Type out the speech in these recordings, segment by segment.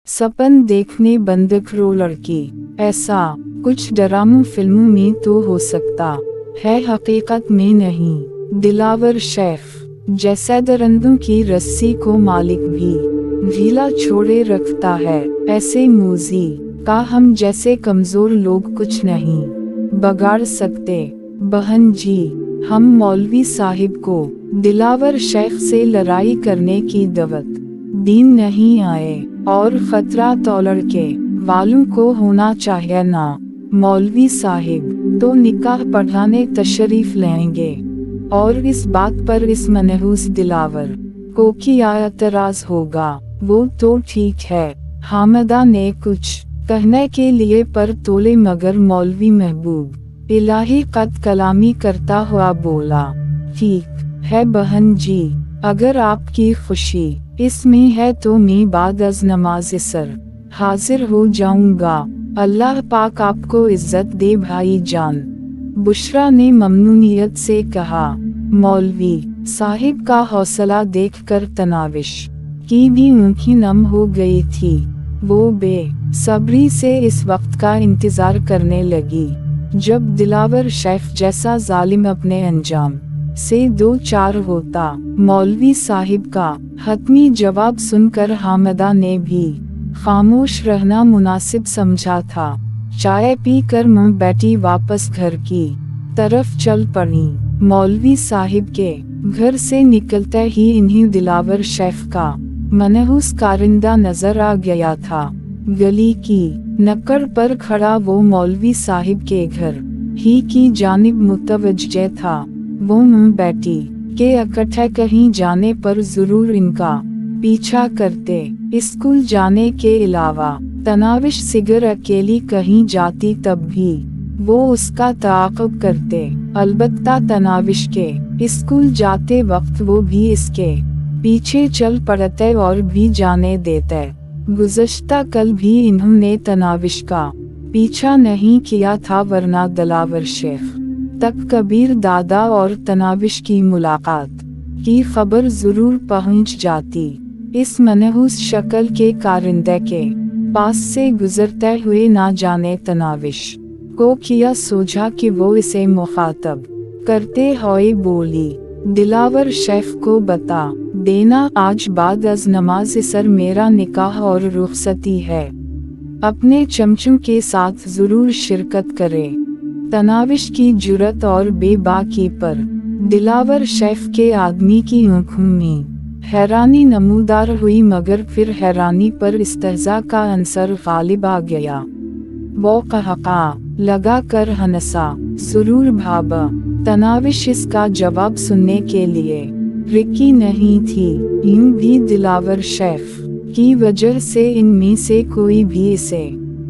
सपन देखने बंद करो लड़की, ऐसा कुछ डरावनी फिल्मों में तो हो सकता है, हकीकत में नहीं। दिलावर शेफ जैसे दरिंदों की रस्सी को मालिक भी ढीला छोड़े रखता है, ऐसे मूजी का हम जैसे कमजोर लोग कुछ नहीं बगाड़ सकते। बहन जी, हम मौलवी साहिब को दिलावर शेख से लड़ाई करने की दावत दीन नहीं आए, और खतरा तो लड़के वालों को होना चाहिए ना। मौलवी साहिब तो निकाह पढ़ाने तशरीफ लेंगे, और इस बात पर इस मनहूस दिलावर को क्या एतराज होगा? वो तो ठीक है। हामिदा ने कुछ कहने के लिए पर तोले, मगर मौलवी महबूब इलाही कद कलामी करता हुआ बोला, ठीक है बहन जी, अगर आपकी खुशी इसमें है तो मैं बाद अज नमाज असर हाजिर हो जाऊंगा। अल्लाह पाक आपको इज्जत दे भाई जान। बुशरा ने ममनूनियत से कहा। मौलवी साहिब का हौसला देखकर तनाविश की भी आंखें नम हो गई थी। वो बेसब्री से इस वक्त का इंतजार करने लगी जब दिलावर शेफ जैसा जालिम अपने अंजाम से दो चार होता। मौलवी साहिब का हतमी जवाब सुनकर हामिदा ने भी खामोश रहना मुनासिब समझा था। चाय पी कर मुंह बैठी वापस घर की तरफ चल पड़ी। मौलवी साहिब के घर से निकलते ही इन्हीं दिलावर शेफ का मनहूस कारिंदा नजर आ गया था। गली की नक्कड़ पर खड़ा वो मौलवी साहिब के घर ही की जानिब मुतवज्जे था। वो मुंह बैठी के इकट्ठे कहीं जाने पर जरूर इनका पीछा करते। स्कूल जाने के अलावा तनाविश सिगर अकेली कहीं जाती तब भी वो उसका ताक़ुब करते। अलबत्ता तनाविश के स्कूल जाते वक्त वो भी इसके पीछे चल पड़ते और भी जाने देते। गुज़श्ता कल भी इन्होंने तनाविश का पीछा नहीं किया था, वरना दिलावर शेख तक कबीर दादा और तनाविश की मुलाकात की खबर जरूर पहुंच जाती। इस मनहूस शक्ल के कारिंदे के पास से गुजरते हुए ना जाने तनाविश को किया सोचा कि वो इसे मुखातब करते हुए बोली, दिलावर शेफ को बता देना आज बाद अज नमाज असर मेरा निकाह और रुखसती है, अपने चमचों के साथ जरूर शिरकत करे। तनाविश की जुरत और बेबाकी पर दिलावर शेफ के आदमी की आंखों में हैरानी नमूदार हुई, मगर फिर हैरानी पर इस्तेज़ा का अंसर गालिब आ गया। वो कहका लगा कर हंसा, सुरूर भाबा। तनाविश इसका जवाब सुनने के लिए रिकी नहीं थी। इन भी दिलावर शेफ की वजह से इनमें से कोई भी इसे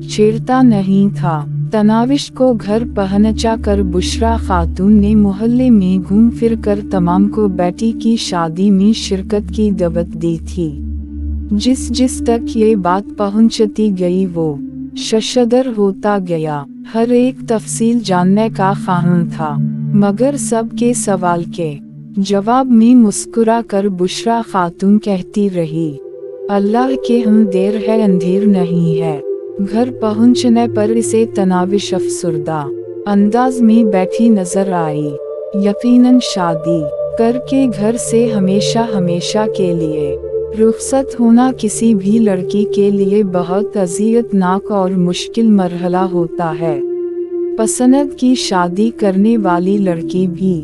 छेड़ता नहीं था। तनाविश को घर पहुंचा कर बुशरा खातून ने मोहल्ले में घूम फिर कर तमाम को बेटी की शादी में शिरकत की दावत दी थी। जिस तक ये बात पहुंचती गई वो शशदर होता गया। हर एक तफसील जानने का ख्वाहिश था, मगर सबके सवाल के जवाब में मुस्कुरा कर बुशरा खातून कहती रही, अल्लाह के हम देर है अंधेर नहीं है। घर पहुंचने पर इसे तनाविश अफसुर्दा अंदाज में बैठी नजर आई। यकीनन शादी करके घर से हमेशा हमेशा के लिए रुखसत होना किसी भी लड़की के लिए बहुत अज़ियतनाक और मुश्किल मरहला होता है। पसंद की शादी करने वाली लड़की भी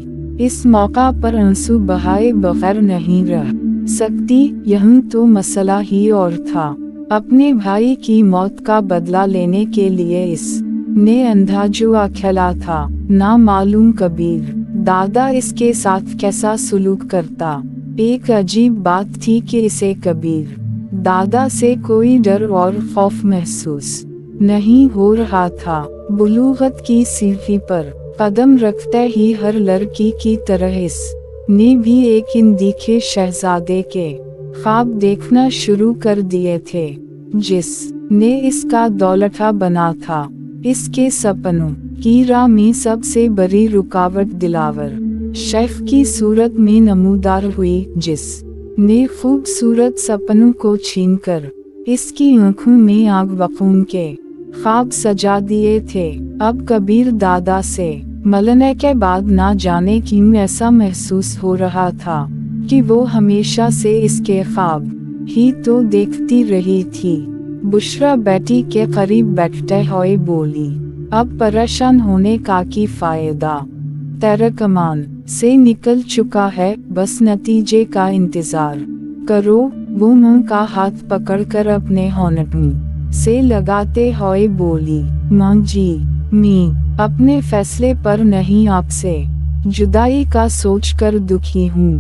इस मौका पर आंसू बहाए बगैर नहीं रह सकती। यही तो मसला ही और था। अपने भाई की मौत का बदला लेने के लिए इसने अंधा जुआ खेला था। ना मालूम कबीर दादा इसके साथ कैसा सलूक करता। एक अजीब बात थी कि इसे कबीर दादा से कोई डर और खौफ महसूस नहीं हो रहा था। बुलूगत की सीढ़ी पर कदम रखते ही हर लड़की की तरह इसने भी एक अनदेखे शहजादे के ख्वाब देखना शुरू कर दिए थे, जिसने इसका दौलता बना था। इसके सपनों की राह में सबसे बड़ी रुकावट दिलावर शेफ की सूरत में नमूदार हुई, जिसने खूबसूरत सपनों को छीनकर इसकी आंखों में आग बखून के ख्वाब सजा दिए थे। अब कबीर दादा से मिलने के बाद ना जाने क्यों ऐसा महसूस हो रहा था कि वो हमेशा से इसके ख्वाब ही तो देखती रही थी। बुशरा बेटी के करीब बैठते हुए बोली, अब परेशान होने का की फायदा, तेरा कमान से निकल चुका है, बस नतीजे का इंतजार करो। वो मुंह का हाथ पकड़कर अपने होंठों से लगाते हुए बोली, माँ जी, मैं अपने फैसले पर नहीं आपसे जुदाई का सोचकर दुखी हूँ।